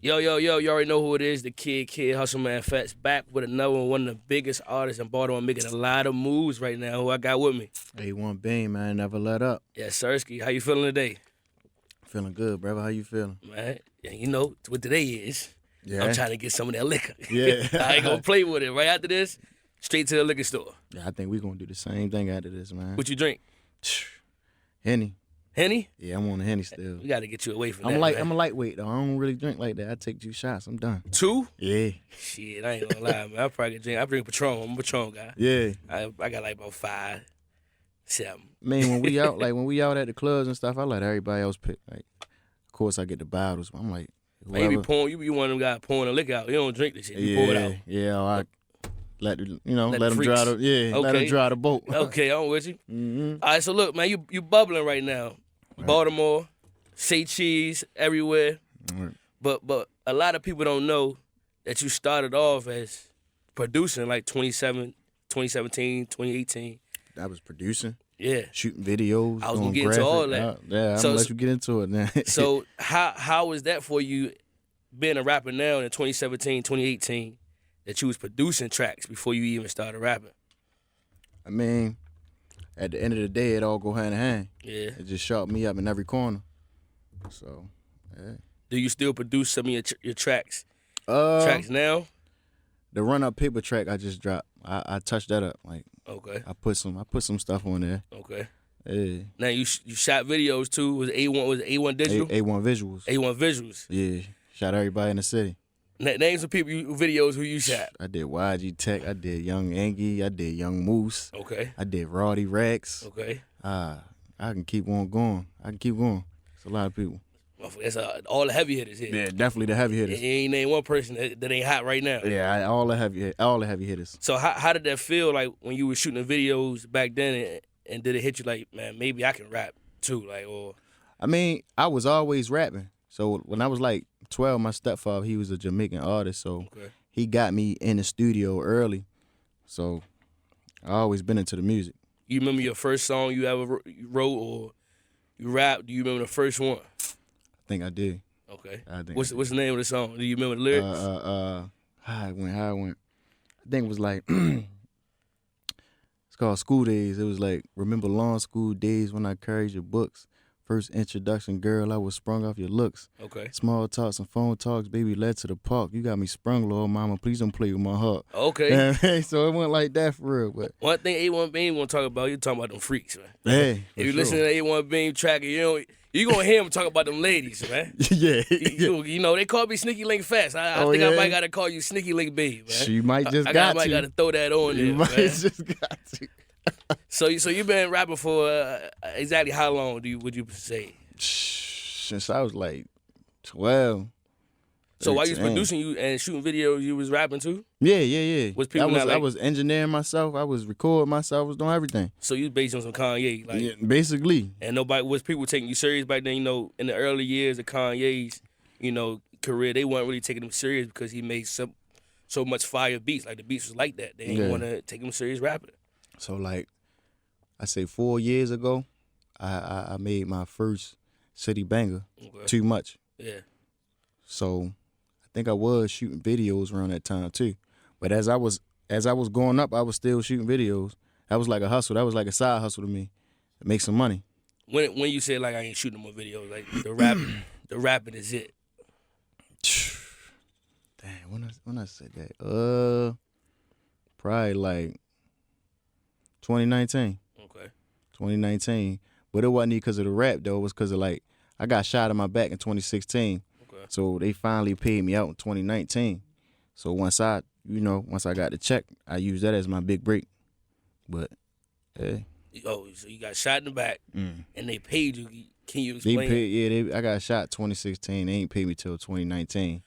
Yo, yo, yo, you already know who it is, the Kid Hustle Man Fats, back with another one of the biggest artists in Baltimore, making a lot of moves right now, who I got with me. A1 Bean, man, never let up. Yes, Sirski, how you feeling today? Feeling good, brother. How you feeling? Man, yeah, you know what today is. Yeah. I'm trying to get some of that liquor. Yeah. I ain't gonna play with it. Right after this, straight to the liquor store. Yeah, I think we gonna do the same thing after this, man. What you drink? Henny. Henny? Yeah, I'm on the Henny still. We gotta get you away from I'm that, man. a lightweight though. I don't really drink like that. I take 2 shots. I'm done. 2? Yeah. Shit, I ain't gonna lie, man. I probably could drink. I drink Patron. I'm a Patron guy. Yeah. I got like about 5, 7. Man, when we out at the clubs and stuff, I let everybody else pick. Like, of course, I get the bottles. I'm like, Man, you be pouring. You be one of them guys pouring the liquor out. You don't drink this shit. You pour it out. Yeah. I let Let them the dry freaks. let them dry the boat. Okay, I'm with you. Mm-hmm. All right, so look, man, you bubbling right now. Right. Baltimore, say cheese everywhere. Right. But a lot of people don't know that you started off as producing like 2017, 2018. I was producing. Yeah. Shooting videos. I was gonna doing get into graphic. all that. Yeah, I'm So- gonna let you get into it now. So how was that for you being a rapper now in 2017, 2018, that you was producing tracks before you even started rapping? I mean, at the end of the day, it all go hand in hand. Yeah. It just shot me up in every corner. So, yeah. Do you still produce some of your tracks now? The Run Up Paper track I just dropped. I touched that up. Like, Okay. I put some stuff on there. Okay. Yeah. Now you shot videos too. Was it A1 Digital? A1 Visuals. A1 Visuals. Yeah. Shot everybody in the city. Name some people videos who you shot. I did YG Tech. I did Young Angie. I did Young Moose. Okay. I did Roddy Rex. Okay. I can keep on going. It's a lot of people. That's all the heavy hitters here. Yeah, definitely the heavy hitters. You ain't name one person that ain't hot right now. Yeah, all the heavy hitters. So how did that feel like when you were shooting videos back then, and did it hit you like, man, maybe I can rap too, like, or? I mean, I was always rapping. So when I was like 12, my stepfather, he was a Jamaican artist, so he got me in the studio early. So I always been into the music. You remember your first song you ever wrote or you rapped? Do you remember the first one? I think I did. Okay. What's the name of the song? Do you remember the lyrics? How it went. I think it was like, it's called School Days. It was like, remember long school days when I carried your books. First introduction, girl, I was sprung off your looks. Okay. Small talks and phone talks, baby, led to the park. You got me sprung, Lord mama. Please don't play with my heart. Okay. So it went like that for real. But one thing A1 Beam want to talk about, you talking about them freaks, man. hey, If you listen to the A1 Beam track, you gonna hear him talk about them ladies, man. Yeah. You know, they call me Sneaky Link Fast. I think I might gotta call you Sneaky Link Babe, man. You might just I might gotta throw that on there, You might man. just got to. So you been rapping for exactly how long would you say? Since I was like 12. So while you was 13. producing you and shooting videos, you was rapping too? Yeah. Was people not I like- was engineering myself. I was recording myself. I was doing everything. So you was based on some Kanye, like, Yeah, basically. and was people taking you serious back then? You know, in the early years of Kanye's, career, they weren't really taking him serious because he made so much fire beats. Like the beats was like that. They didn't want to take him serious rapping. So like, I say 4 years ago, I made my first city banger. Okay. Too Much. Yeah. So I think I was shooting videos around that time too. But as I was going up, I was still shooting videos. That was like a hustle. That was like a side hustle to me to make some money. When you say like I ain't shooting more videos, like the rapping is it. Damn, when I said that, probably like 2019. Okay. 2019. But it wasn't because of the rap though. It was because of like I got shot in my back in 2016. Okay. So they finally paid me out in 2019. So once I got the check, I used that as my big break. But hey. Oh, so you got shot in the back and they paid you. Can you They explain? paid, I got shot 2016. They ain't paid me till 2019.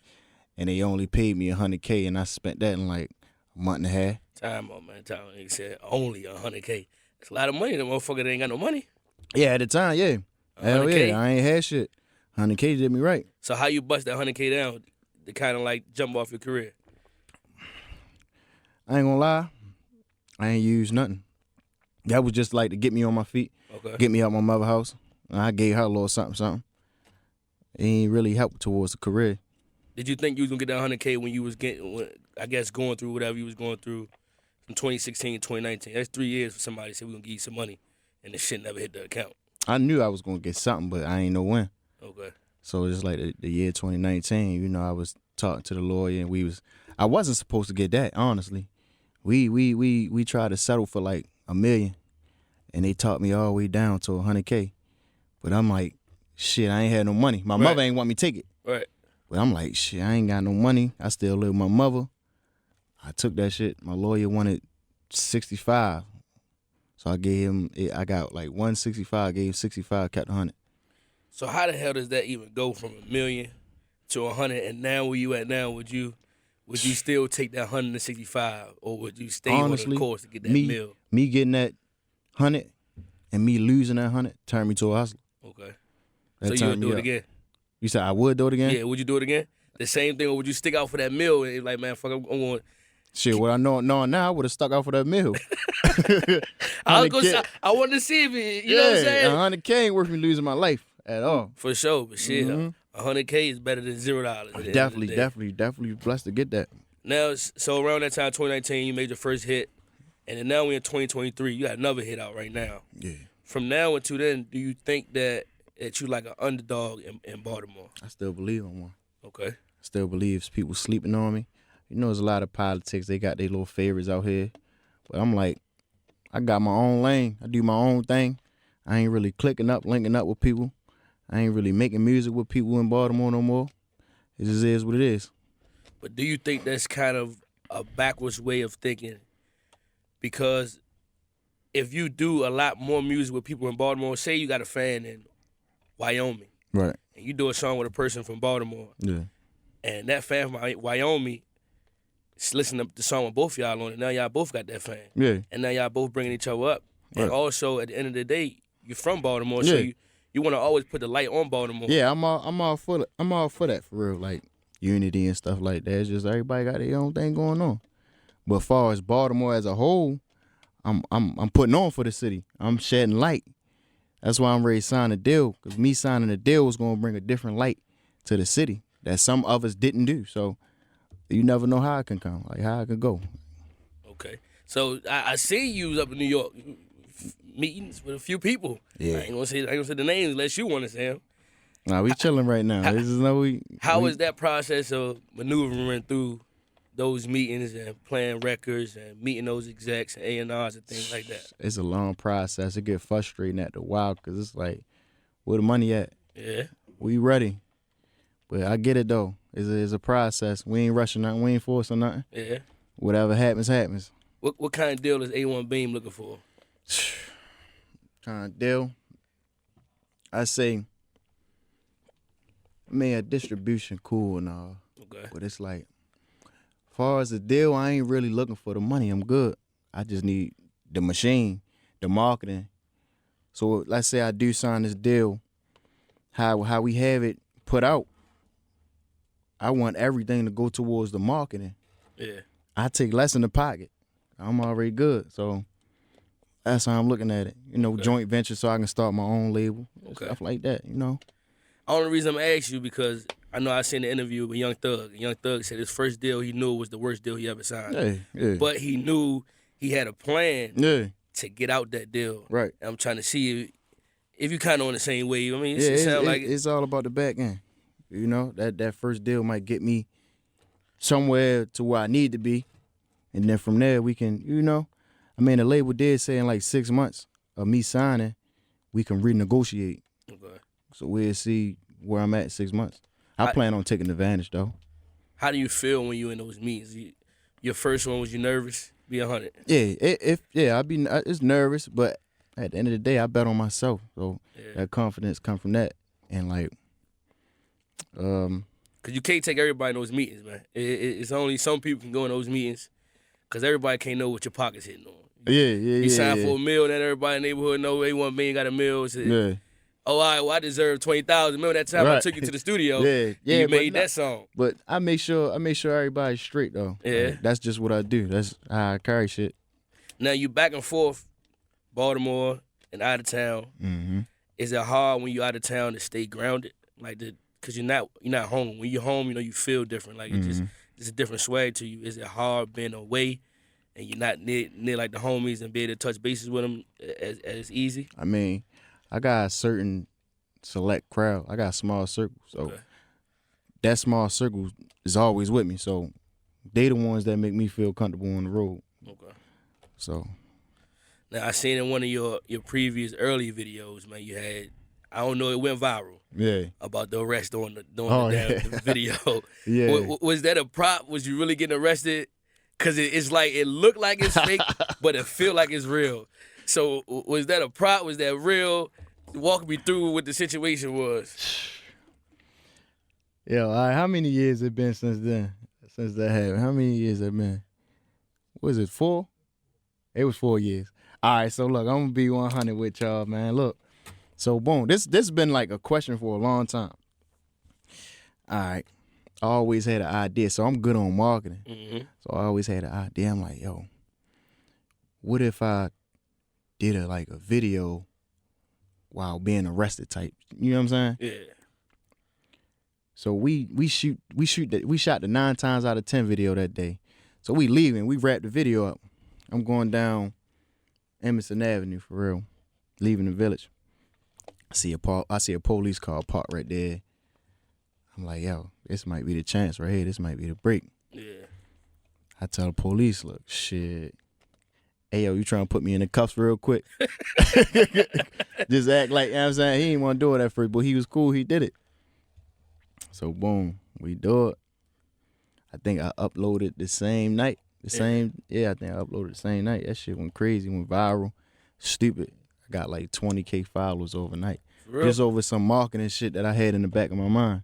And they only paid me $100K, and I spent that in like a month and a half. Time on, man. Time. He said only $100K. That's a lot of money. The motherfucker ain't got no money. Yeah, at the time, yeah. Hell 100K? yeah, I ain't had shit. 100K did me right. So how you bust that 100K down to kind of like jump off your career? I ain't gonna lie, I ain't used nothing. That was just like to get me on my feet, Okay. get me out my mother's house. And I gave her a little something. It ain't really helped towards the career. Did you think you was gonna get that 100K when you was going through whatever you was going through from 2016 to 2019? That's 3 years for somebody to say we're gonna give you some money, and the shit never hit the account. I knew I was gonna get something, but I ain't know when. Okay. So it's like the year 2019. You know, I was talking to the lawyer, and I wasn't supposed to get that. Honestly, we tried to settle for like $1 million, and they talked me all the way down to 100K. But I'm like, shit, I ain't had no money. My mother ain't want me to take it. Right. But I'm like, shit, I ain't got no money. I still live with my mother. I took that shit. My lawyer wanted 65. So I gave him, I got like 165, I gave him 65, kept 100. So how the hell does that even go from $1 million to 100? And now where you at now, would you still take that 165, or would you stay on the course to get that meal? Me getting that 100 and me losing that 100 turned me to a hustler. Okay. That so you would do it again? You said I would do it again? Yeah, would you do it again? The same thing, or would you stick out for that meal and like, man, fuck, I'm going. Shit, what I know now, I would have stuck out for that meal. I wanted to see if it, you know what I'm saying? 100K ain't worth me losing my life at all. For sure, but shit, 100K is better than $0. Definitely blessed to get that. Now, so around that time, 2019, you made your first hit, and then now we're in 2023. You got another hit out right now. Yeah. From now until then, do you think that you like an underdog in Baltimore? I still believe I'm one. Okay. I still believe people sleeping on me. You know, there's a lot of politics. They got their little favorites out here. But I'm like, I got my own lane. I do my own thing. I ain't really linking up with people. I ain't really making music with people in Baltimore no more. It just is what it is. But do you think that's kind of a backwards way of thinking? Because if you do a lot more music with people in Baltimore, say you got a fan in Wyoming. Right. And you do a song with a person from Baltimore. Yeah. And that fan from Wyoming listening to the song with both y'all on it. Now y'all both got that fan. Yeah. And now y'all both bringing each other up. Right. And also, at the end of the day, you're from Baltimore, so you want to always put the light on Baltimore. Yeah, I'm all for that for real. Like unity and stuff like that. It's just everybody got their own thing going on. But as far as Baltimore as a whole, I'm putting on for the city. I'm shedding light. That's why I'm ready to sign a deal. Because me signing a deal was gonna bring a different light to the city that some of us didn't do. So you never know how it can come, like how it can go. Okay. So I see you up in New York, meetings with a few people. Yeah. I ain't gonna say the names unless you want to say them. Nah, we chilling right now. How is that process of maneuvering through those meetings and playing records and meeting those execs and A&Rs and things like that? It's a long process. It get frustrating at the while because it's like, where the money at? Yeah. We ready. But I get it, though. It's a process. We ain't rushing nothing. We ain't forcing nothing. Yeah. Whatever happens, happens. What kind of deal is A1 Beam looking for? Kind of deal? I say, a distribution cool and all. Okay. But it's like, as far as the deal, I ain't really looking for the money. I'm good. I just need the machine, the marketing. So let's say I do sign this deal, how we have it put out. I want everything to go towards the marketing. Yeah. I take less in the pocket. I'm already good. So that's how I'm looking at it. Joint venture so I can start my own label. Okay. Stuff like that, Only reason I'm asking you because I know I seen the interview with Young Thug. And Young Thug said his first deal he knew was the worst deal he ever signed. Yeah. But he knew he had a plan to get out that deal. Right. And I'm trying to see if you kind of on the same wave. I mean, it's all about the back end. That first deal might get me somewhere to where I need to be. And then from there, we can, the label did say in like 6 months of me signing, we can renegotiate. Okay. So we'll see where I'm at 6 months. I plan on taking advantage, though. How do you feel when you in those meetings? Your first one, was you nervous? Be 100. Yeah, it's nervous, but at the end of the day, I bet on myself. So that confidence come from that. And like, because you can't take everybody in those meetings, man. It's only some people can go in those meetings because everybody can't know what your pocket's hitting on. You sign for a meal, then everybody in the neighborhood know A1 Bean got a meal. So, oh, all right, well, I deserve $20,000. Remember that time I took you to the studio? You made that song. But I make sure everybody's straight though. Yeah, that's just what I do. That's how I carry shit. Now you back and forth, Baltimore and out of town. Mm-hmm. Is it hard when you out of town to stay grounded, like to because you're not home. When you're home, you know, you feel different. Like it's a different swag to you. Is it hard being away and you're not near like the homies and be able to touch bases with them as easy? I mean, I got a certain select crowd. I got a small circle, so that small circle is always with me. So they the ones that make me feel comfortable on the road. Okay. So now I seen in one of your previous early videos, man, you had, I don't know, it went viral. Yeah. About the arrest on the damn video. Yeah. Was that a prop? Was you really getting arrested? Cause it's like it looked like it's fake, but it feel like it's real. So was that a prop? Was that real? Walk me through what the situation was. Yo, all right, how many years it been since then? Since that happened? How many years it been? Was it 4? It was 4 years. All right, so look, I'm gonna be 100 with y'all, man. Look, so boom, this been like a question for a long time. All right, I always had an idea, so I'm good on marketing. So I always had an idea. I'm like, yo, what if I did a video while being arrested type? You know what I'm saying? Yeah. So we shot the 9 times out of 10 video that day. So we leaving, we wrapped the video up. I'm going down Emerson Avenue for real, leaving the village. I see a police car parked right there. I'm like, yo, this might be the chance right here. This might be the break. Yeah. I tell the police, look, shit. Hey, yo, you trying to put me in the cuffs real quick? Just act like, you know what I'm saying? He didn't want to do it at first, but he was cool. He did it. So, boom, we do it. I think I uploaded the same night. I think I uploaded the same night. That shit went crazy, went viral. Stupid. I got like 20K followers overnight. Just over some marketing shit that I had in the back of my mind.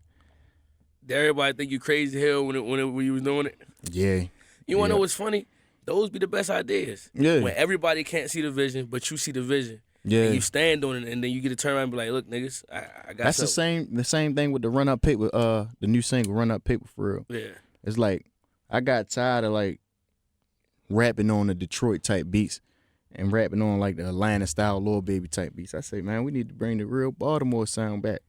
Did everybody think you crazy hell when you was doing it? Yeah. You want to know what's funny? Those be the best ideas. Yeah. When everybody can't see the vision, but you see the vision. Yeah. And you stand on it, and then you get to turn around and be like, look, niggas, I got That's something. the same thing with the Run Up Paper, the new single, Run Up Paper for real. Yeah. It's like, I got tired of like rapping on the Detroit type beats and rapping on like the Atlanta style Lil Baby type beats. I say, man, we need to bring the real Baltimore sound back.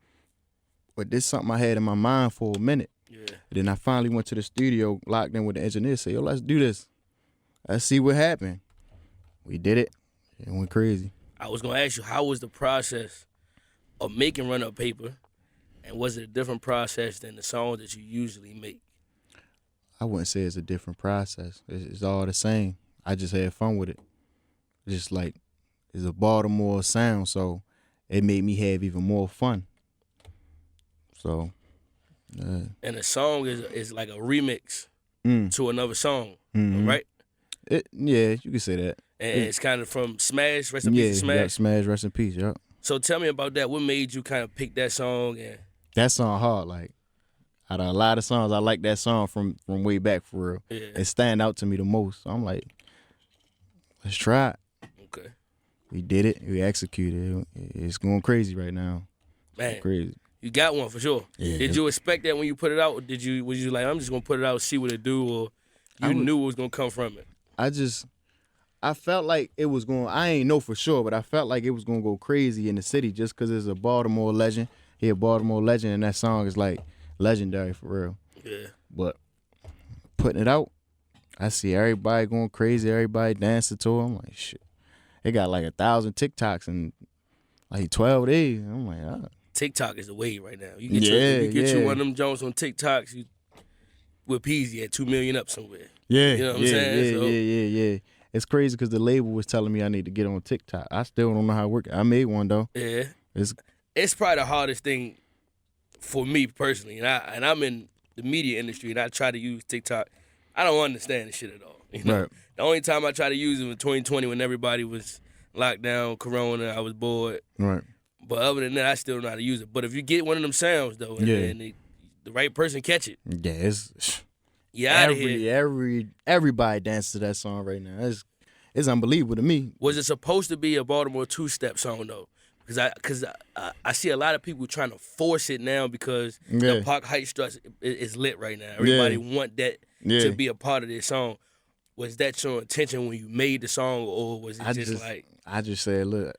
But this is something I had in my mind for a minute. Yeah. And then I finally went to the studio, locked in with the engineer, said, yo, let's do this. Let's see what happened. We did it. It went crazy. I was going to ask you, how was the process of making Run Up Paper, and was it a different process than the songs that you usually make? I wouldn't say it's a different process. It's all the same. I just had fun with it. Just like, it's a Baltimore sound, so it made me have even more fun. So, and the song is like a remix to another song, right? Yeah, you can say that. And it's kind of from Smash, Rest in Peace to Smash. Yeah, Smash, Rest in Peace, yeah. So tell me about that. What made you kind of pick that song? And that song hard. Like, out of a lot of songs, I like that song from way back for real. Yeah. It stand out to me the most. So I'm like, let's try it. Okay. We did it. We executed it. It's going crazy right now. Man, crazy. You got one for sure. Yeah. Did you expect that when you put it out? Or was you like, I'm just gonna put it out, see what it do, or you knew it was gonna come from it? I felt like it was going. I ain't know for sure, but I felt like it was gonna go crazy in the city just because it's a Baltimore legend. He a Baltimore legend, and that song is like legendary for real. Yeah. But putting it out, I see everybody going crazy, everybody dancing to it. I'm like, shit. It got like 1,000 TikToks in like 12 days. I'm like, ah. TikTok is the wave right now. You get you one of them Jones on TikToks, you with Peasy at 2 million up somewhere. Yeah. You know what I'm saying? Yeah. It's crazy because the label was telling me I need to get on TikTok. I still don't know how it works. I made one though. Yeah. It's probably the hardest thing for me personally, and I'm in the media industry, and I try to use TikTok. I don't understand the shit at all. You know? Right. The only time I tried to use it was 2020 when everybody was locked down, Corona. I was bored. Right. But other than that, I still don't know how to use it. But if you get one of them sounds though, and the right person catch it, everybody dances to that song right now. It's unbelievable to me. Was it supposed to be a Baltimore two-step song though? Because I see a lot of people trying to force it now because the Park Heights Struts is lit right now. Everybody want that to be a part of their song. Was that your intention when you made the song, or was it like? I just said, look,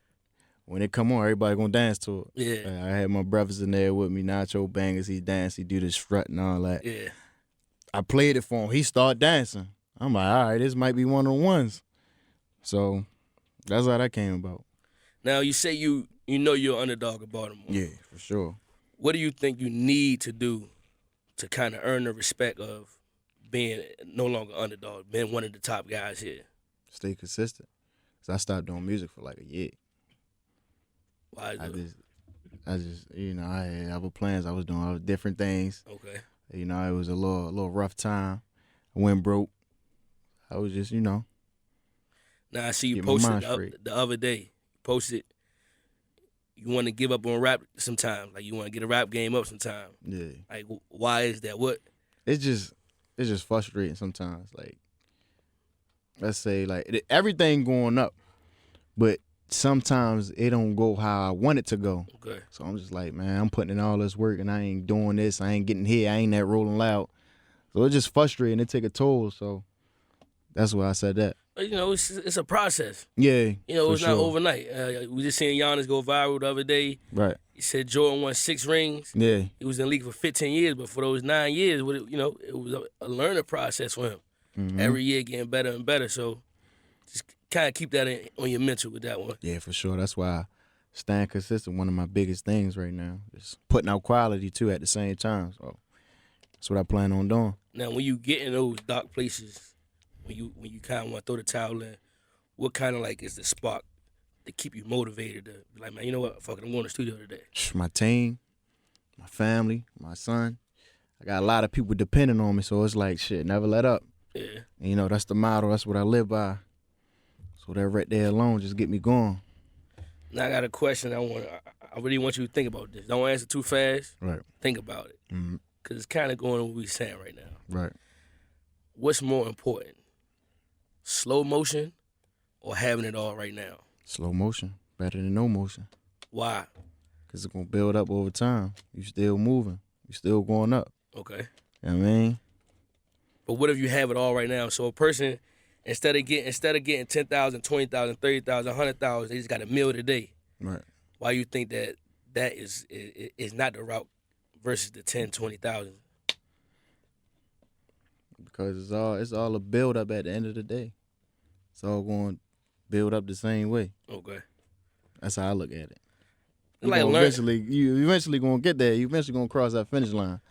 when it come on, everybody gonna dance to it. Yeah. Like, I had my brothers in there with me, Nacho Bangers. He dance, he do the strut and all that. Yeah. I played it for him. He started dancing. I'm like, all right, this might be one of the ones. So that's how that came about. Now you say you know you're an underdog in Baltimore. Yeah, for sure. What do you think you need to do to kind of earn the respect of being no longer underdog, being one of the top guys here? Stay consistent. Cause I stopped doing music for like a year. Why? I just, I had other plans. I was doing other different things. Okay. It was a little rough time. I went broke. I was just, Now I see you get my posted mind the other day. You posted you want to give up on rap sometimes. Like you want to get a rap game up sometimes. Yeah. Like why is that? What? It's just frustrating sometimes. Like, let's say like everything going up, but sometimes it don't go how I want it to go. Okay. So I'm just like, man, I'm putting in all this work and I ain't doing this. I ain't getting hit. I ain't that rolling loud. So it's just frustrating. It take a toll. So that's why I said that. But, it's a process. Yeah. It's not overnight. We just seen Giannis go viral the other day. Right. He said Jordan won 6 rings. Yeah. He was in the league for 15 years, but for those 9 years, it was a learning process for him. Mm-hmm. Every year getting better and better. So just kind of keep that on your mental with that one. Yeah, for sure. That's why staying consistent, one of my biggest things right now. Just putting out quality too at the same time. So that's what I plan on doing. Now, when you get in those dark places, when you kind of want to throw the towel in, what kind of like is the spark to keep you motivated to be like, man, you know what, fuck it, I'm going to the studio today? My team, my family, my son. I got a lot of people depending on me, so it's like, shit, never let up. Yeah. And, that's the motto. That's what I live by. So that right there alone just get me going. Now I got a question. I really want you to think about this. Don't answer too fast. Right. Think about it. Mm-hmm. Because it's kind of going on what we're saying right now. Right. What's more important? Slow motion or having it all right now? Slow motion. Better than no motion. Why? Because it's going to build up over time. You still moving. You still going up. Okay. You know what I mean? But what if you have it all right now? So a person, instead of getting 10,000, 20,000, 30,000, 100,000, they just got a meal today. Right. Why you think that is not the route versus the 10, 20,000? Because it's all a build up at the end of the day. It's all going to build up the same way. Okay. That's how I look at it. You eventually gonna get there. You eventually gonna cross that finish line.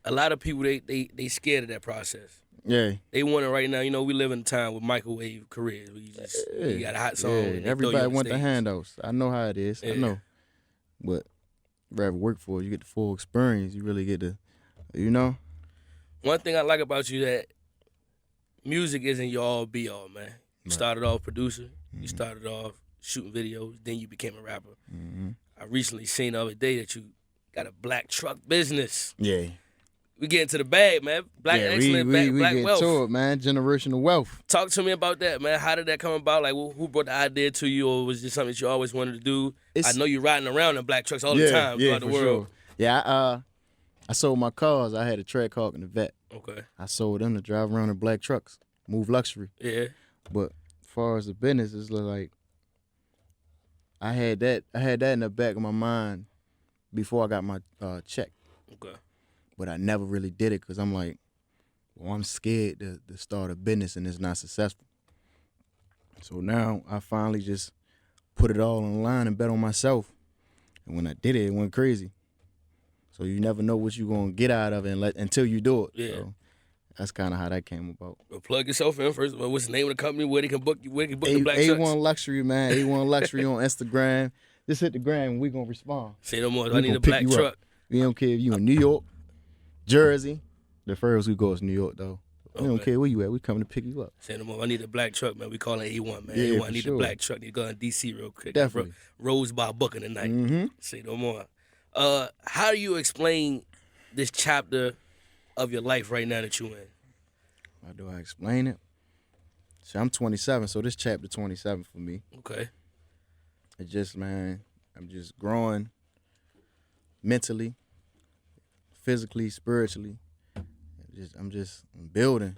A lot of people they scared of that process. Yeah. They want it right now. We live in a time with microwave careers where you got a hot song. Yeah. Everybody want the handouts. I know how it is. Yeah. I know. But rather work for it, you get the full experience. You really get the, One thing I like about you that music isn't your all be all, man. You started off producer. Mm-hmm. You started off shooting videos. Then you became a rapper. Mm-hmm. I recently seen the other day that you got a black truck business. Yeah. We get into the bag, man. Black excellent, we black get wealth. to it, man. Generational wealth. Talk to me about that, man. How did that come about? Like, who brought the idea to you, or was this something that you always wanted to do? I know you're riding around in black trucks all the time throughout the world. Sure. Yeah, I sold my cars. I had a Trackhawk and a Vet. Okay. I sold them to drive around in black trucks, move luxury. Yeah. But as far as the business, it's like I had that in the back of my mind before I got my check. Okay. But I never really did it because I'm like, well, I'm scared to start a business and it's not successful. So now I finally just put it all on the line and bet on myself. And when I did it, it went crazy. So you never know what you're going to get out of it until you do it. Yeah. So that's kind of how that came about. Well, plug yourself in first. What's the name of the company? Where they can book you? Where they can book the black trucks? A1 Luxury, man. A1 Luxury on Instagram. Just hit the gram and we're going to respond. Say no more. I need a black truck. We don't care if you in New York, Jersey. The furthest we go is New York, though. We don't care where you at. We coming to pick you up. Say no more. I need a black truck, man. We call it A1, man. Yeah, A1, I need a black truck. Need to go in D.C. real quick. Definitely. Rose by booking tonight. Mm-hmm. Say no more. How do you explain this chapter of your life right now that you in? How do I explain it? See, I'm 27, so this chapter 27 for me. Okay. It's just, man, I'm just growing mentally, physically, spiritually. I'm building.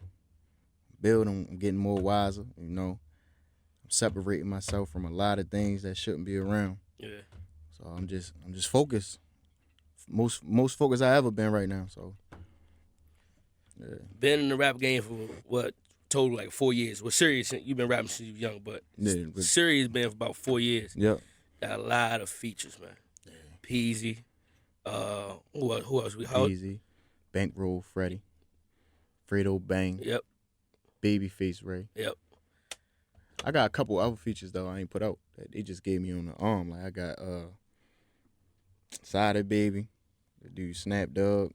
I'm getting more wiser, I'm separating myself from a lot of things that shouldn't be around. Yeah. So I'm just focused. Most focused I ever been right now. So yeah. Been in the rap game for what? Total like 4 years. Well, serious, you've been rapping since you were young, but Yeah, serious been for about 4 years. Yep. Got a lot of features, man. Yeah. Peasy. Who else? Easy. Bankroll Freddie. Fredo Bang. Yep. Babyface Ray. Yep. I got a couple other features though I ain't put out that they just gave me on the arm. Like I got Sided Baby, the dude Snap Dog.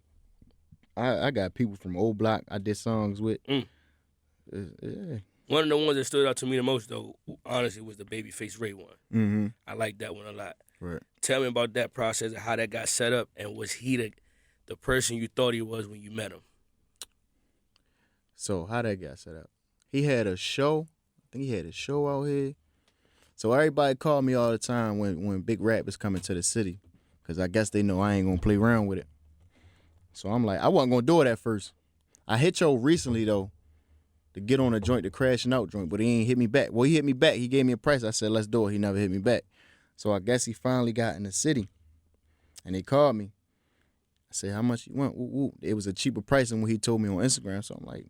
I got people from Old Block I did songs with. Yeah. One of the ones that stood out to me the most though, honestly, was the Babyface Ray one. Mm-hmm. I like that one a lot. Right. Tell me about that process and how that got set up, and was he the person you thought he was when you met him? So how that got set up? He had a show. I think he had a show out here. So everybody called me all the time when big rap is coming to the city, because I guess they know I ain't gonna play around with it. So I'm like, I wasn't gonna do it at first. I hit Yo recently though, to get on a joint, the Crashing Out joint, but he ain't hit me back. Well, he hit me back. He gave me a price. I said, let's do it. He never hit me back. So I guess he finally got in the city, and they called me. I said, how much you want? Ooh. It was a cheaper price than what he told me on Instagram. So I'm like,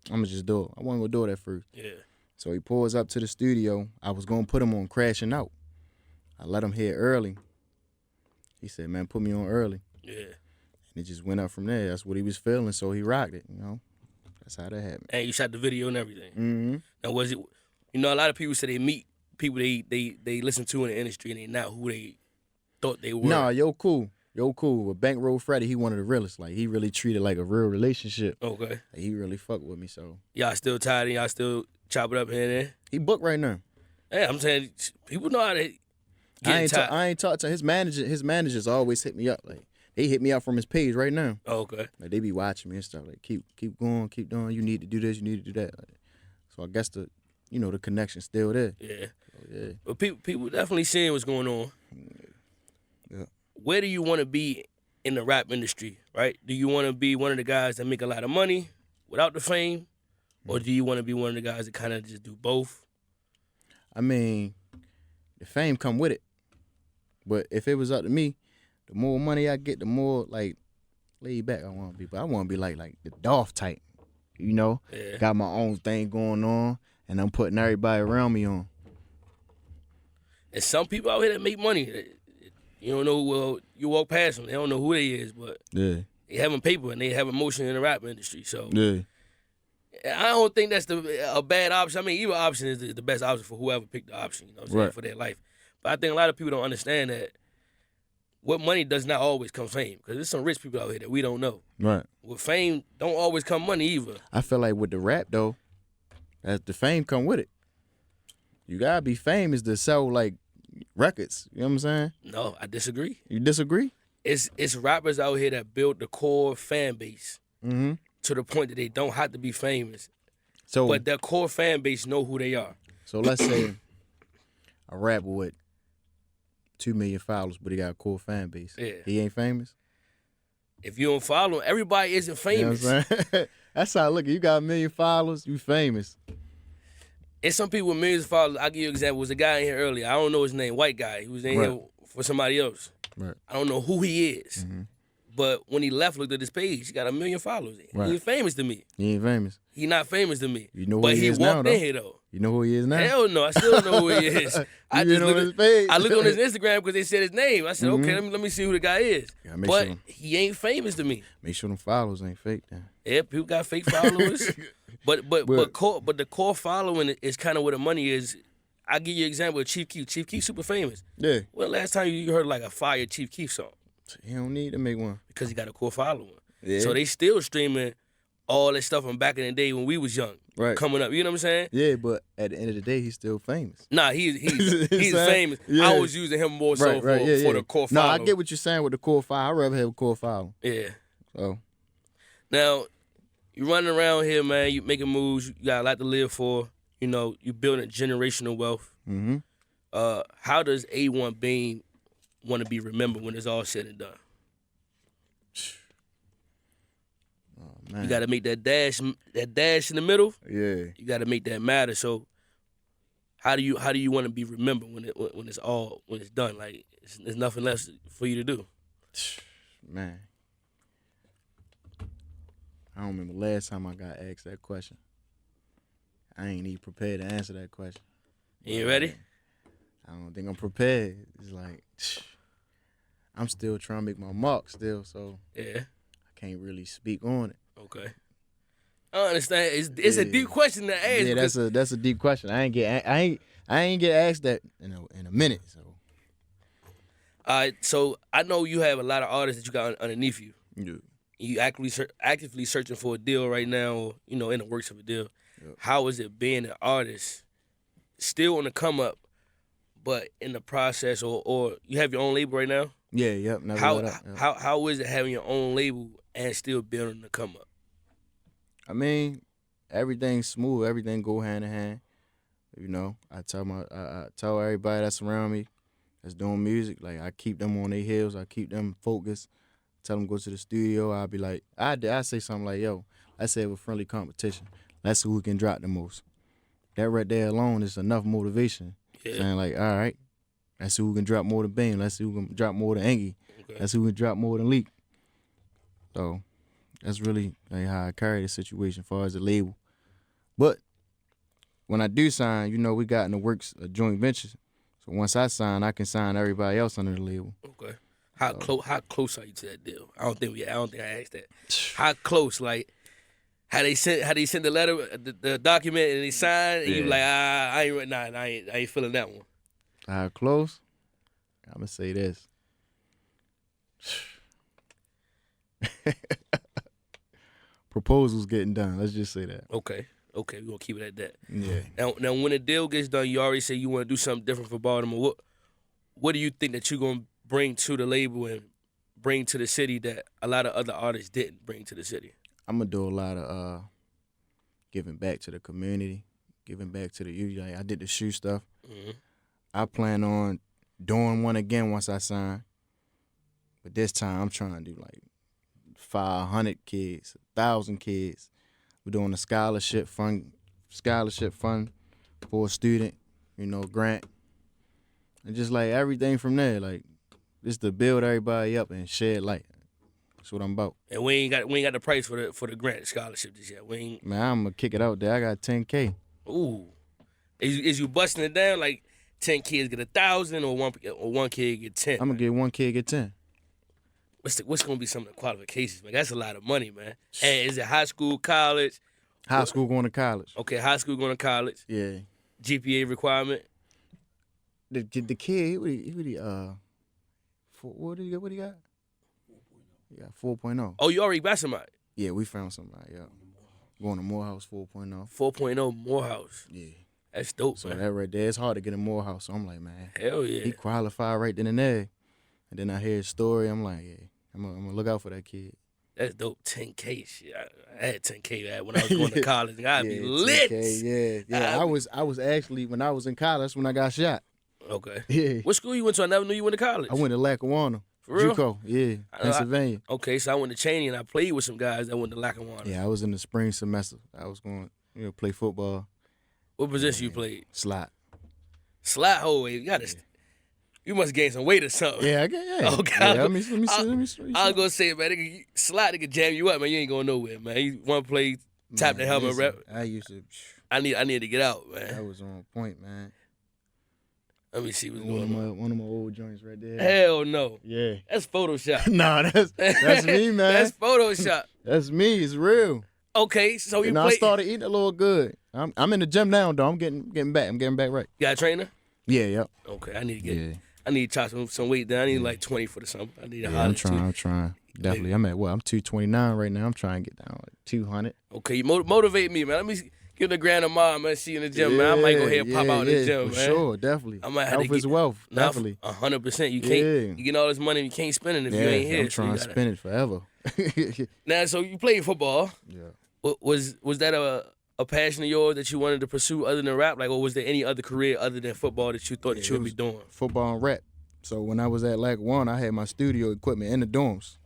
I'm gonna just do it. I wasn't gonna do it at first. Yeah. So he pulls up to the studio. I was gonna put him on Crashing Out. I let him hear early. He said, man, put me on early. Yeah. And it just went up from there. That's what he was feeling, so he rocked it, you know. That's how that happened. And you shot the video and everything. Mm-hmm. Now, was it, a lot of people say they meet people they listen to in the industry and they not who they thought they were. Nah, yo cool. With Bankroll Freddie, he one of the realest. Like, he really treated like a real relationship. Okay. Like, he really fucked with me, so. Y'all still tied and y'all still chop it up here and there? He booked right now. Hey, I'm saying, people know how to get tied. I ain't talked to his manager. His managers always hit me up. Like, they hit me up from his page right now. Oh, okay. Like, they be watching me and stuff. Like, keep going, keep doing. You need to do this, you need to do that. Like, so I guess the connection's still there. Yeah. So, yeah. But people definitely seeing what's going on. Yeah. Where do you want to be in the rap industry, right? Do you want to be one of the guys that make a lot of money without the fame? Or do you want to be one of the guys that kind of just do both? I mean, the fame come with it. But if it was up to me, the more money I get, the more, like, laid back I want to be. But I want to be like the Dolph type, you know? Yeah. Got my own thing going on, and I'm putting everybody around me on. And some people out here that make money, you don't know, well, you walk past them, they don't know who they is, but Yeah. they having paper and they have emotion in the rap industry. So Yeah. I don't think that's a bad option. I mean, either option is the best option for whoever picked the option, you know what I'm saying, Right. for their life. But I think a lot of people don't understand that what money does not always come fame, because there's some rich people out here that we don't know. Right. With fame, don't always come money either. I feel like with the rap, though, as the fame come with it. You got to be famous to sell, like, records. You know what I'm saying? No, I disagree. You disagree? It's rappers out here that build the core fan base Mm-hmm. to the point that they don't have to be famous, So, but their core fan base know who they are. so let's say a rapper with 2 million followers, but he got a cool fan base. Yeah. He ain't famous? If you don't follow him, everybody isn't famous. You know what I'm saying? That's how I look. You got 1 million followers, you famous. And some people with millions of followers, I'll give you an example. Was a guy in here earlier. I don't know his name, white guy. He was in Right. here for somebody else. Right. I don't know who he is. Mm-hmm. But when he left, looked at his page, he got 1 million followers. Right. He ain't famous to me. He ain't famous. He not famous to me. You know who but he he is walked now, in though? here, though. You know who he is now? Hell no, I still don't know who he is. I You just been looked on his page? I looked on his Instagram because they said his name. I said, okay, let me see who the guy is. Yeah, make But sure- he ain't famous to me. Make sure them followers ain't fake then. Yeah, people got fake followers. but the core following is kind of where the money is. I'll give you an example of Chief Keef. Chief Keef super famous. Yeah. When the last time you heard like a fire Chief Keef song? He don't need to make one. Because he got a core following. Yeah. So they still streaming all that stuff from back in the day when we was young. Right. Coming up. You know what I'm saying? Yeah, but at the end of the day, he's still famous. Nah, he's saying? famous. Yeah. I was using him more so for the core No, following. I get what you're saying with the core file. I'd rather have a core file. Yeah. So, Now, you running around here, man. You making moves. You got a lot to live for. You know, you building generational wealth. mm-hmm. How does A1 Bean want to be remembered when it's all said and done? Oh, man. You got to make that dash in the middle. Yeah. You got to make that matter. So, How do you want to be remembered when it's done? Like there's nothing less for you to do. Man, I don't remember last time I got asked that question. I ain't even prepared to answer that question. You ready? I don't think I'm prepared. It's like I'm still trying to make my mark still, so Yeah. I can't really speak on it. Okay. I understand. It's a deep question to ask. Yeah, that's a deep question. I ain't get asked that in a minute. So. So I know you have a lot of artists that you got underneath you. Yeah. You actively searching for a deal right now, or in the works of a deal. Yep. How is it being an artist, still on the come up, but in the process, or you have your own label right now? Yeah, yep. Never How let up, yep. how is it having your own label and still being on the come up? I mean, everything's smooth. Everything go hand in hand. I tell everybody that's around me that's doing music, like I keep them on their heels. I keep them focused. Tell them go to the studio. I'll be like, I say something like, yo, I say with friendly competition. Let's see who can drop the most. That right there alone is enough motivation. Yeah. Saying like, all right, let's see who can drop more than Bane. Let's see who can drop more than Engie. Okay. Let's see who can drop more than Leak. So that's really like how I carry the situation as far as the label. But when I do sign, we got in the works a joint venture. So once I sign, I can sign everybody else under the label. Okay. How close are you to that deal? I don't think I asked that. How close? Like, how they sent the letter, the document, and they signed, and you like, I ain't feeling that one. How close? I'm gonna say this. Proposals getting done. Let's just say that. Okay, we're gonna keep it at that. Yeah. Now, when the deal gets done, you already say you want to do something different for Baltimore. What do you think that you're gonna bring to the label and bring to the city that a lot of other artists didn't bring to the city? I'm gonna do a lot of giving back to the community, giving back to the youth. Like, I did the shoe stuff. Mm-hmm. I plan on doing one again once I sign. But this time I'm trying to do like 500 kids, 1,000 kids. We're doing a scholarship fund for a student, grant. And just like everything from there, like just to build everybody up and shed light. That's what I'm about. And we ain't got the price for the grant scholarship this year. Man, I'm gonna kick it out there. I got 10K. Ooh, is you busting it down like 10 kids get 1,000 or one kid get 10? I'm gonna get one kid get 10. What's gonna be some of the qualifications, man? That's a lot of money, man. And is it high school, college? High school going to college. Okay, high school going to college. Yeah. GPA requirement. The kid, what do you got? He got 4.0. Oh, you already got somebody? Yeah, we found somebody, yeah. Going to Morehouse 4.0. 4.0 Morehouse. Yeah. That's dope, so man. So that right there, it's hard to get in Morehouse. So I'm like, man. Hell yeah. He qualified right then and there. And then I hear his story. I'm like, yeah, I'm gonna look out for that kid. That's dope. 10K shit. I had 10K when I was going to college. I'd be lit. 10K, yeah. I was actually, when I was in college, when I got shot. Okay. Yeah. What school you went to? I never knew you went to college. I went to Lackawanna. For real? JUCO, yeah, Pennsylvania. Okay, so I went to Cheney and I played with some guys that went to Lackawanna. Yeah, I was in the spring semester. I was going, play football. What position you played? Slot. Slot? Oh, you must gain some weight or something. Yeah, yeah. Okay. Yeah, let me see. I was gonna say, man, Slot nigga jam you up, man. You ain't going nowhere, man. He one play, tap the helmet, rep. I used to. I need to get out, man. That was on point, man. Let me see what's going on. One of my old joints right there. Hell no. Yeah. That's Photoshop. Nah, that's me, man. That's Photoshop. That's me. It's real. Okay, so you I started eating a little good. I'm in the gym now, though. I'm getting back. I'm getting back right. You got a trainer? Yeah, yep. Okay, I need to get. I need to chop some weight down. I need like 20 for something. I need a I'm trying. Definitely. I'm at what? I'm 229 right now. I'm trying to get down like 200. Okay, you motivate me, man. Let me give the grand a mile, man. See you in the gym, man. I might go ahead and pop out in the gym, for man. Sure, definitely. I might have health is wealth, definitely. 100%. You can't. You get all this money and you can't spend it if you ain't here. I'm trying to spend it forever. Now, so you played football. Yeah. Was that a passion of yours that you wanted to pursue other than rap? Like, or was there any other career other than football that you thought that you would be doing? Football and rap. So when I was at Lackawanna, I had my studio equipment in the dorms.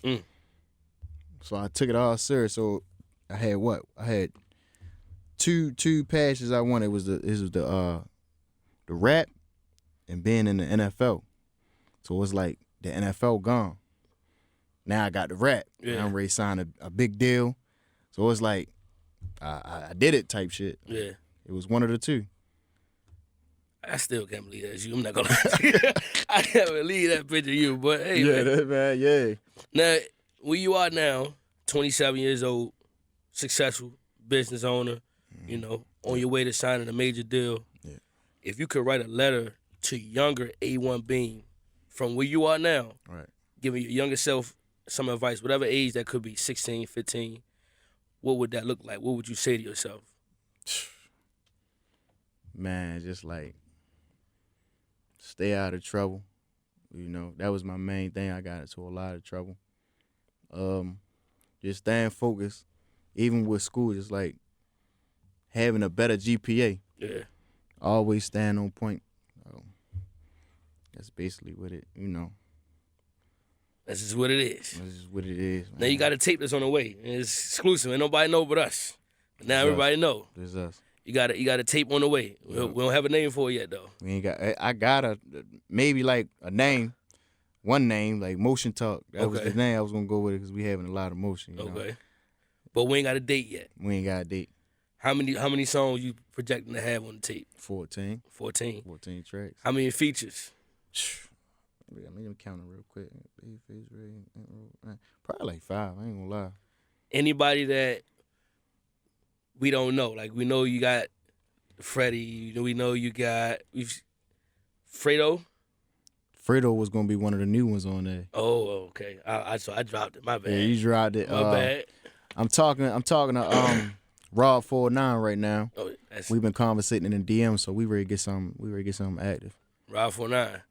So I took it all serious. So I had two passions I wanted. It was the the rap and being in the NFL. So it's like the NFL gone. Now I got the rap. Yeah. I'm ready to sign a big deal. So it's like I did it type shit. Yeah. It was one of the two. I still can't believe that's you. I'm not gonna lie. I can't believe that picture of you, but hey, man. that man, yeah. Now, where you are now, 27 years old, successful business owner, you know, on your way to signing a major deal. Yeah. If you could write a letter to younger A1 Beam from where you are now, Right. giving your younger self some advice, whatever age that could be, 16, 15, what would that look like? What would you say to yourself? Man, just like stay out of trouble. You know, that was my main thing. I got into a lot of trouble. Just staying focused, even with school, just like having a better GPA. Yeah. Always staying on point. That's basically what it, you know. That's just what it is. That's just what it is, man. Now you got a tape that's on the way. It's exclusive. Ain't nobody know but us. But now everybody know. It's us. You got a tape on the way. We don't have a name for it yet, though. We ain't got. I got maybe like a name, one name like Motion Talk. That was the name I was gonna go with it because we having a lot of motion. You know? But we ain't got a date yet. We ain't got a date. How many songs you projecting to have on the tape? 14. 14. 14 tracks. How many features? Let me count it real quick. Probably like 5. I ain't gonna lie. Anybody that we don't know, like we know you got Freddie. We know you got Fredo. Fredo was gonna be one of the new ones on there. Oh, okay. So I dropped it. My bad. Yeah, you dropped it. My bad. I'm talking to Rob 49 right now. Oh, we've been conversating in the DM, so we ready to get something active. Rob 49.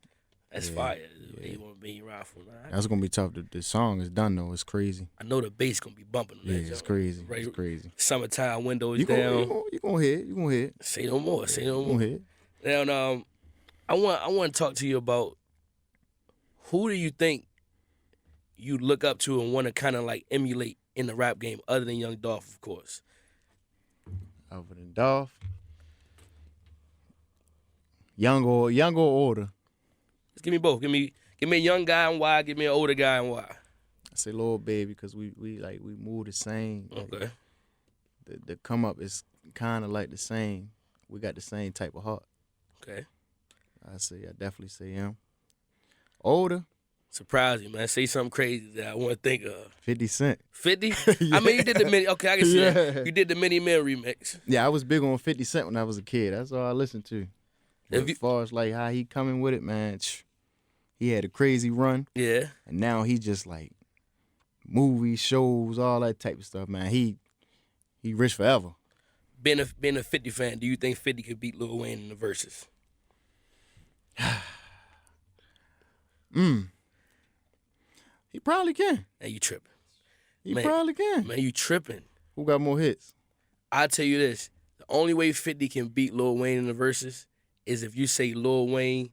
That's fire. You want to be Rob 49. That's gonna be tough. The song is done though. It's crazy. I know the bass gonna be bumping. Yeah, it's crazy. Right? It's crazy. Summertime windows down. You gonna hear it. You gonna hear it. Say no more. Say no more. You gonna hear it. Now, I want to talk to you about who do you think you look up to and want to kind of like emulate in the rap game, other than Young Dolph, of course. Other than Dolph, young or older. Just give me both. Give me a young guy and why. Give me an older guy and why. I say Lil Baby because we move the same. Okay. The come up is kind of like the same. We got the same type of heart. Okay. I definitely say him. Older. Surprise me, man. Say something crazy that I want to think of. 50 Cent. 50? Yeah. I mean, you did the mini. Okay, I can see that. You did the Mini Men remix. Yeah, I was big on 50 Cent when I was a kid. That's all I listened to. As far as like how he coming with it, man, he had a crazy run. Yeah. And now he just like movies, shows, all that type of stuff, man. He rich forever. Being a 50 fan, do you think 50 could beat Lil Wayne in the verses? He probably can. Man, you tripping. He probably can. Man, you tripping. Who got more hits? I'll tell you this. The only way 50 can beat Lil Wayne in the verses is if you say Lil Wayne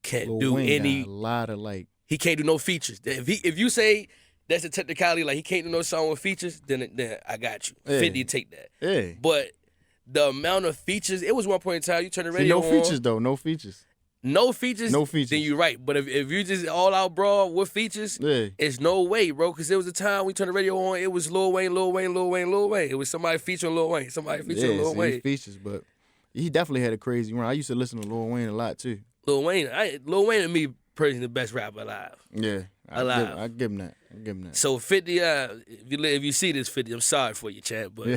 can't Lil do Wayne any. got a lot of like. He can't do no features. If you say that's a technicality, like he can't do no song with features, then I got you. Yeah. 50 take that. Yeah. But the amount of features, it was one point in time you turn the radio no on. features though. No features. No features? No features. Then you're right. But if you just all out broad with features, it's no way, bro. Because there was a time we turned the radio on, it was Lil Wayne, Lil Wayne, Lil Wayne, Lil Wayne. It was somebody featuring Lil Wayne, somebody featuring Lil Wayne. Features, but he definitely had a crazy run. I used to listen to Lil Wayne a lot too. Lil Wayne to me, personally, the best rapper alive. Yeah. Alive. I give him that. So 50, if you see this 50, I'm sorry for you, Chad, but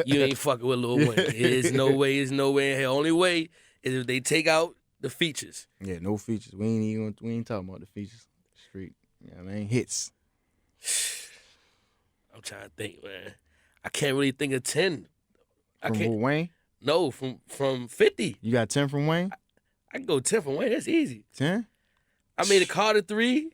you ain't fucking with Lil Wayne. There's no way in hell. Only way is if they take out the features. Yeah, no features. We ain't talking about the features. Street. Yeah, man, hits. I'm trying to think, man. I can't really think of 10. From Lil Wayne? No, from 50. You got 10 from Wayne? I can go 10 from Wayne. That's easy. 10? I mean, the Carter 3.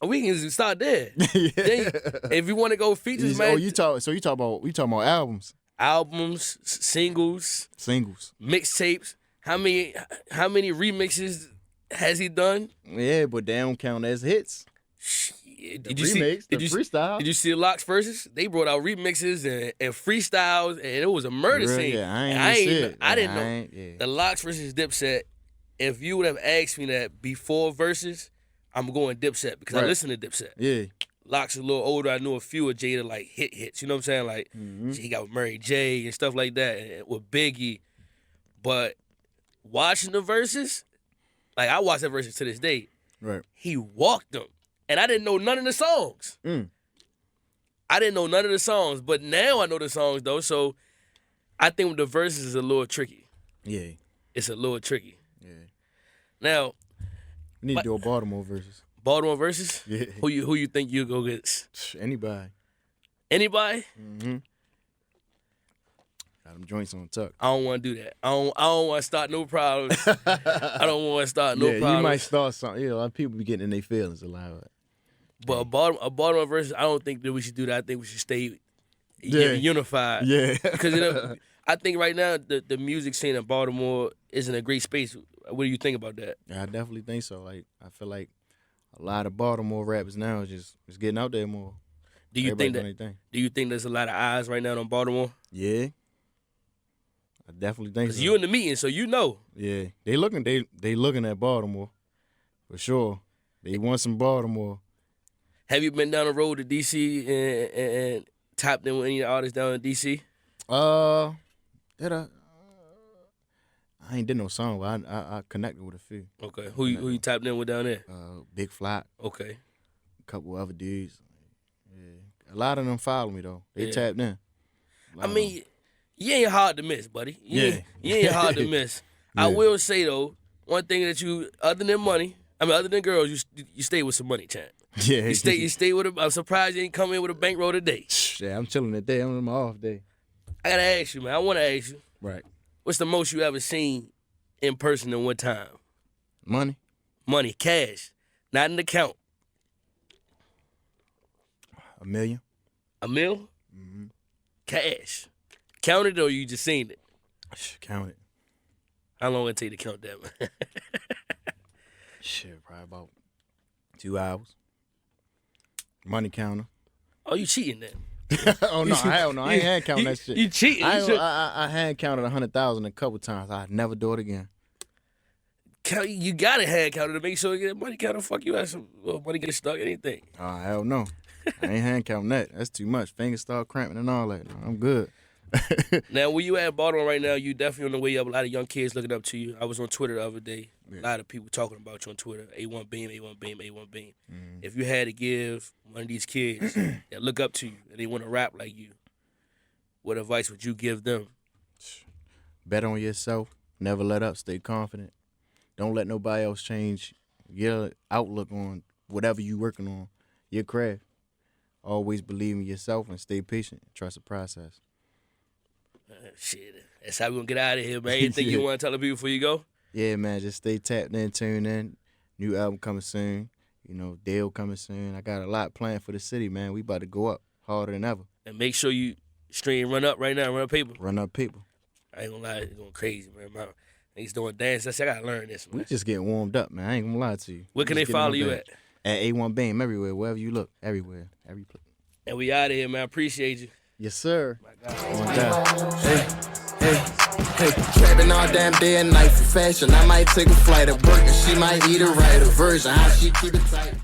We can just start there. Yeah. Then, if you want to go features, man. You talking about albums? Albums, singles, mixtapes. How many remixes has he done? Yeah, but they don't count as hits. Did you see freestyle? Did you see the Locks versus? They brought out remixes and freestyles, and it was a murder scene. Yeah, I didn't know. The Locks versus Dipset. If you would have asked me that before versus, I'm going Dipset because I listen to Dipset. Yeah. Locks is a little older. I knew a few of Jada like hits. You know what I'm saying? Like he got with Mary J and stuff like that, and with Biggie. But watching the verses, like I watch that verses to this day. Right. He walked them, and I didn't know none of the songs. I didn't know none of the songs, but now I know the songs though. So I think with the verses is a little tricky. Yeah. It's a little tricky. Yeah. Now we need to do a Baltimore versus. Baltimore versus? Yeah. Who you think you go get? Anybody. Anybody? Got them joints on tuck. I don't want to do that. I don't want to start no problems. I don't want to start no problems. You might start something. You know, a lot of people be getting in their feelings a lot. But a Baltimore versus, I don't think that we should do that. I think we should stay unified. Yeah. Because I think right now the music scene in Baltimore is in a great space. What do you think about that? Yeah, I definitely think so. Like I feel like a lot of Baltimore rappers now is just getting out there more. Do you think there's a lot of eyes right now on Baltimore? Yeah. I definitely think so. 'Cause you in the meeting, so you know. Yeah. They looking at Baltimore. For sure. They want some Baltimore. Have you been down the road to DC and tapped in with any artists down in DC? I ain't did no song, but I connected with a few. Okay. Who you tapped in with down there? Big Flop. Okay. A couple other dudes. Yeah. A lot of them follow me though. They tapped in. I mean, you ain't hard to miss, buddy. You ain't hard to miss. I will say though, one thing that you, other than money, other than girls, you stay with some money, champ. Yeah. You stay with I'm surprised you ain't come in with a bankroll today. Yeah, I'm chilling today. I'm on my off day. I gotta ask you, man. I want to ask you. Right. What's the most you ever seen in person in one time? Money. Money, cash, not an account. $1 million. $1 million? Cash. Counted or you just seen it? Count it. How long it take to count that, man? Shit, probably about 2 hours. Money counter. Oh, you cheating then? Oh no, hell no, I ain't hand counting that shit. You cheating? I hand counted 100,000 a couple times. I'd never do it again. You got to hand counter to make sure you get money counter. Fuck you, have some money get stuck. Anything? Oh hell no, I ain't hand counting that. That's too much. Fingers start cramping and all that. No, I'm good. Now, where you at Baltimore right now, you definitely on the way up. A lot of young kids looking up to you. I was on Twitter the other day. A lot of people talking about you on Twitter. A1 Beam, A1 Beam, A1 Beam. If you had to give one of these kids that look up to you and they want to rap like you, what advice would you give them? Bet on yourself. Never let up. Stay confident. Don't let nobody else change your outlook on whatever you working on, your craft. Always believe in yourself and stay patient. Trust the process. Shit, that's how we gonna get out of here, man. Anything you want to tell the people before you go? Yeah, man, just stay tapped in, tuned in. New album coming soon. You know, Dale coming soon. I got a lot planned for the city, man. We about to go up harder than ever. And make sure you stream Run Up right now, Run Up Paper. Run Up Paper. I ain't gonna lie, it's going crazy, man. Niggas doing dance. I gotta learn this, man. We just getting warmed up, man. I ain't gonna lie to you. Where can they follow you at? At A1 Beam, everywhere, wherever you look, everywhere, every place. And we out of here, man. I appreciate you. Yes, sir. Hey, trapping all damn day and night for fashion. I might take a flight of work and she might eat a right, a version. How she keep it tight.